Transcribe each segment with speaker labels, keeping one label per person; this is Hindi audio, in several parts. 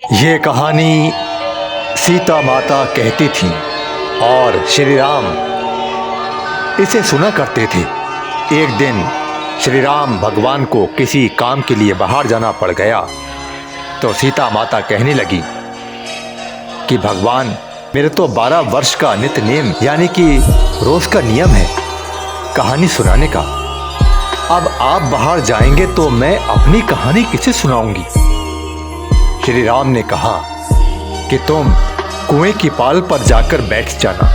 Speaker 1: ये कहानी सीता माता कहती थीं और श्री राम इसे सुना करते थे। एक दिन श्री राम भगवान को किसी काम के लिए बाहर जाना पड़ गया तो सीता माता कहने लगी कि भगवान, मेरे तो 12 वर्ष का नित्य नेम यानी कि रोज का नियम है कहानी सुनाने का। अब आप बाहर जाएंगे तो मैं अपनी कहानी किसे सुनाऊंगी। श्री राम ने कहा कि तुम कुएं की पाल पर जाकर बैठ जाना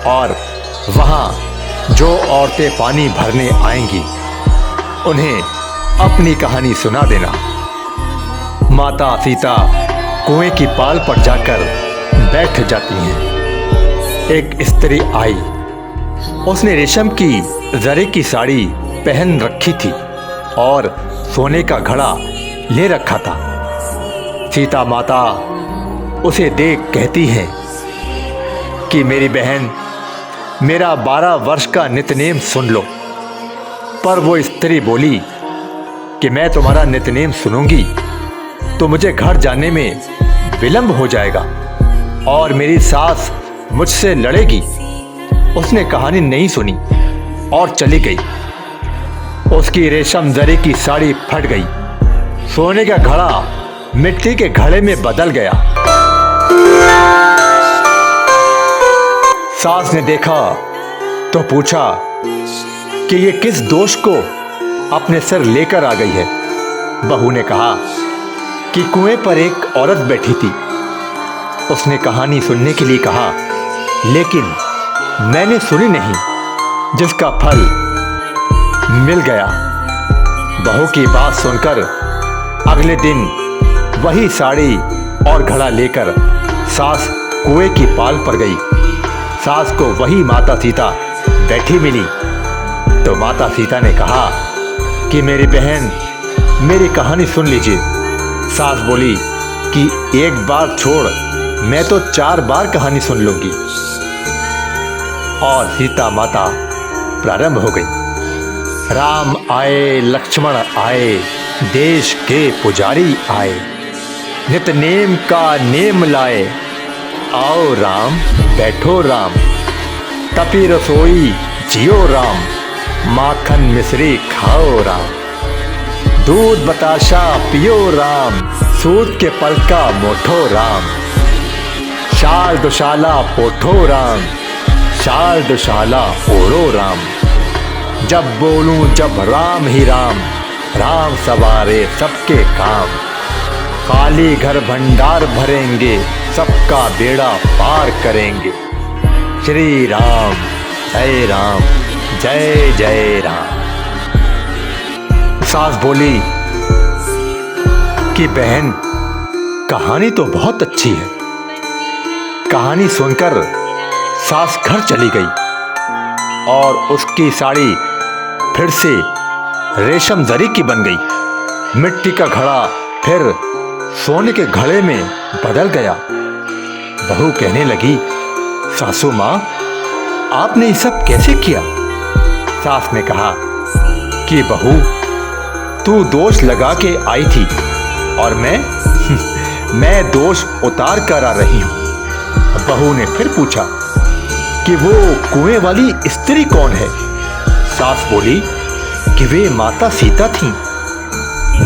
Speaker 1: और वहां जो औरतें पानी भरने आएंगी उन्हें अपनी कहानी सुना देना। माता सीता कुएं की पाल पर जाकर बैठ जाती हैं। एक स्त्री आई, उसने रेशम की जरी की साड़ी पहन रखी थी और सोने का घड़ा ले रखा था। सीता माता उसे देख कहती है कि मेरी बहन, मेरा 12 वर्ष का नित्यनेम सुन लो। पर वो स्त्री बोली कि मैं तुम्हारा नित्यनेम सुनूंगी तो मुझे घर जाने में विलंब हो जाएगा और मेरी सास मुझसे लड़ेगी। उसने कहानी नहीं सुनी और चली गई। उसकी रेशम जरी की साड़ी फट गई, सोने का घड़ा मिट्टी के घड़े में बदल गया। सास ने देखा तो पूछा कि ये किस दोष को अपने सिर लेकर आ गई है। बहू ने कहा कि कुएं पर एक औरत बैठी थी, उसने कहानी सुनने के लिए कहा लेकिन मैंने सुनी नहीं, जिसका फल मिल गया। बहू की बात सुनकर अगले दिन वही साड़ी और घड़ा लेकर सास कुएं की पाल पर गई। सास को वही माता सीता बैठी मिली तो माता सीता ने कहा कि मेरी बहन, मेरी कहानी सुन लीजिए। सास बोली कि एक बार छोड़, मैं तो 4 बार कहानी सुन लूंगी। और सीता माता प्रारंभ हो गई। राम आए, लक्ष्मण आए, देश के पुजारी आए, नित नेम का नेम लाए। आओ राम, बैठो राम, तपी रसोई जियो राम, माखन मिश्री खाओ राम, दूध बताशा पियो राम, सूत के पल का मोठो राम, शाल दुशाला पोठो राम, शाल दुशाला ओढ़ो राम। जब बोलूं जब राम ही राम, राम सवारे सबके काम, खाली घर भंडार भरेंगे, सबका बेड़ा पार करेंगे। श्री राम, जय राम, जय जय राम। सास बोली कि बहन, कहानी तो बहुत अच्छी है। कहानी सुनकर सास घर चली गई और उसकी साड़ी फिर से रेशम जरी की बन गई। मिट्टी का घड़ा फिर सोने के घड़े में बदल गया। बहू कहने लगी, सासू माँ, आपने ये सब कैसे किया। सास ने कहा कि बहू, तू दोष लगा के आई थी और मैं दोष उतार कर आ रही हूं। बहू ने फिर पूछा कि वो कुएं वाली स्त्री कौन है। सास बोली कि वे माता सीता थीं।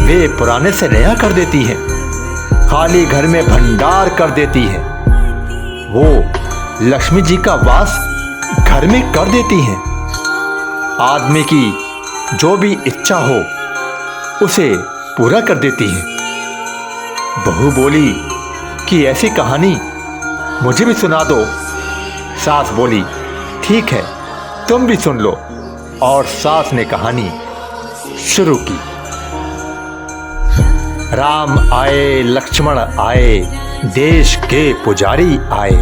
Speaker 1: वे पुराने से नया कर देती हैं, खाली घर में भंडार कर देती है। वो लक्ष्मी जी का वास घर में कर देती हैं। आदमी की जो भी इच्छा हो उसे पूरा कर देती हैं। बहू बोली कि ऐसी कहानी मुझे भी सुना दो। सास बोली, ठीक है, तुम भी सुन लो। और सास ने कहानी शुरू की। राम आए, लक्ष्मण आए, देश के पुजारी आए,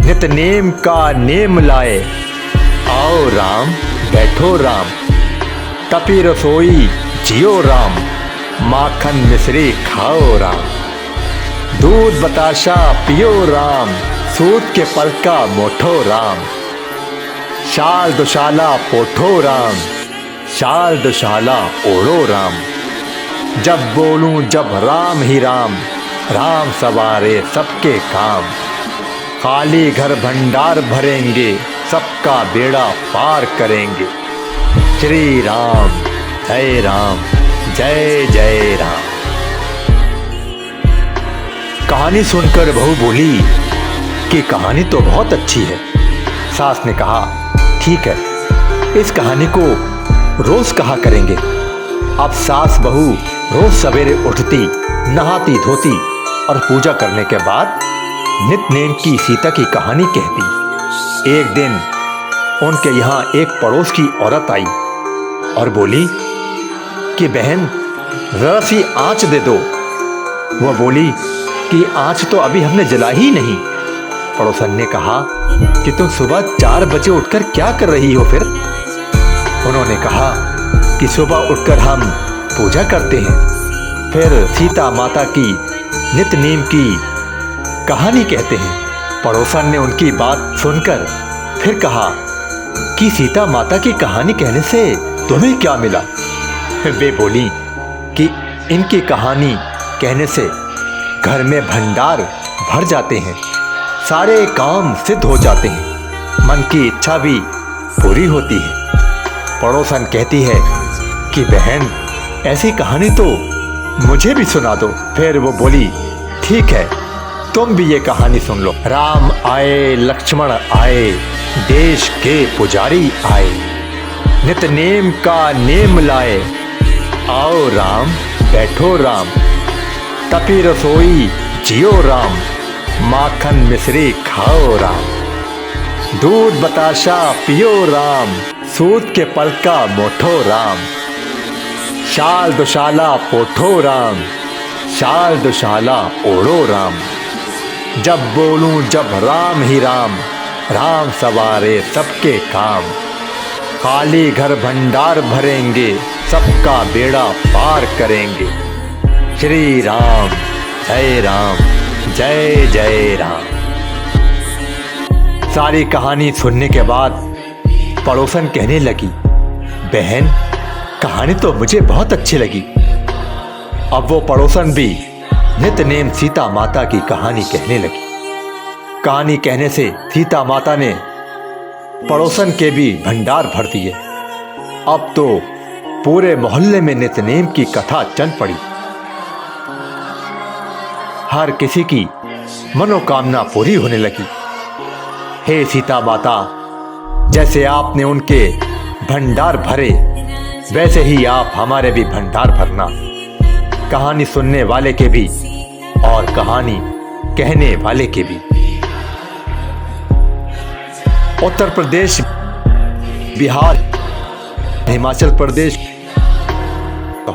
Speaker 1: नित नेम का नेम लाए। आओ राम, बैठो राम, तपी रसोई जियो राम, माखन मिश्री खाओ राम, दूध बताशा पियो राम, सूत के पल का मोठो राम, शाल दुशाला पोठो राम, शाल दुशाला ओढ़ो राम। जब बोलूं जब राम ही राम, राम सवारे सबके काम, खाली घर भंडार भरेंगे, सबका बेड़ा पार करेंगे। श्री राम जय राम, जय जय राम। कहानी सुनकर बहू बोली कि कहानी तो बहुत अच्छी है। सास ने कहा, ठीक है, इस कहानी को रोज कहा करेंगे। अब सास बहू रोज सवेरे उठती, नहाती धोती और पूजा करने के बाद नित नेम की सीता की कहानी कहती। एक दिन उनके यहाँ एक पड़ोस की औरत आई और बोली कि बहन, जरा सी आंच दे दो। वह बोली कि आंच तो अभी हमने जला ही नहीं। पड़ोसन ने कहा कि तुम सुबह 4 बजे उठकर क्या कर रही हो फिर? उन्होंने कहा कि सुबह उठकर हम पूजा करते हैं, फिर सीता माता की नित नेम की कहानी कहते हैं। पड़ोसन ने उनकी बात सुनकर फिर कहा कि सीता माता की कहानी कहने से तुम्हें क्या मिला? वे बोली कि इनकी कहानी कहने से घर में भंडार भर जाते हैं, सारे काम सिद्ध हो जाते हैं, मन की इच्छा भी पूरी होती है। पड़ोसन कहती है कि बहन, ऐसी कहानी तो मुझे भी सुना दो। फिर वो बोली, ठीक है, तुम भी ये कहानी सुन लो। राम आए लक्ष्मण आए, देश के पुजारी आए, नित नेम का नेम लाए, आओ राम बैठो राम, तपी रसोई जियो राम, माखन मिश्री खाओ राम, दूध बताशा पियो राम, सूत के पलका मोठो राम, शाल दुशाला पोठो राम, शाल दुशाला ओढ़ो राम, जब बोलूं जब राम ही राम, राम सवारे सबके काम, खाली घर भंडार भरेंगे, सबका बेड़ा पार करेंगे। श्री राम जय राम, जय जय राम। सारी कहानी सुनने के बाद पड़ोसन कहने लगी, बहन, कहानी तो मुझे बहुत अच्छी लगी। अब वो पड़ोसन भी नित नेम सीता माता की कहानी कहने लगी। कहानी कहने से सीता माता ने पड़ोसन के भी भंडार भर दिए। अब तो पूरे मोहल्ले में नित नेम की कथा चल पड़ी। हर किसी की मनोकामना पूरी होने लगी। हे सीता माता, जैसे आपने उनके भंडार भरे, वैसे ही आप हमारे भी भंडार भरना, कहानी सुनने वाले के भी और कहानी कहने वाले के भी। उत्तर प्रदेश, बिहार, हिमाचल प्रदेश,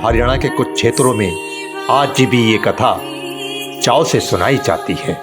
Speaker 1: हरियाणा के कुछ क्षेत्रों में आज भी ये कथा चाव से सुनाई जाती है।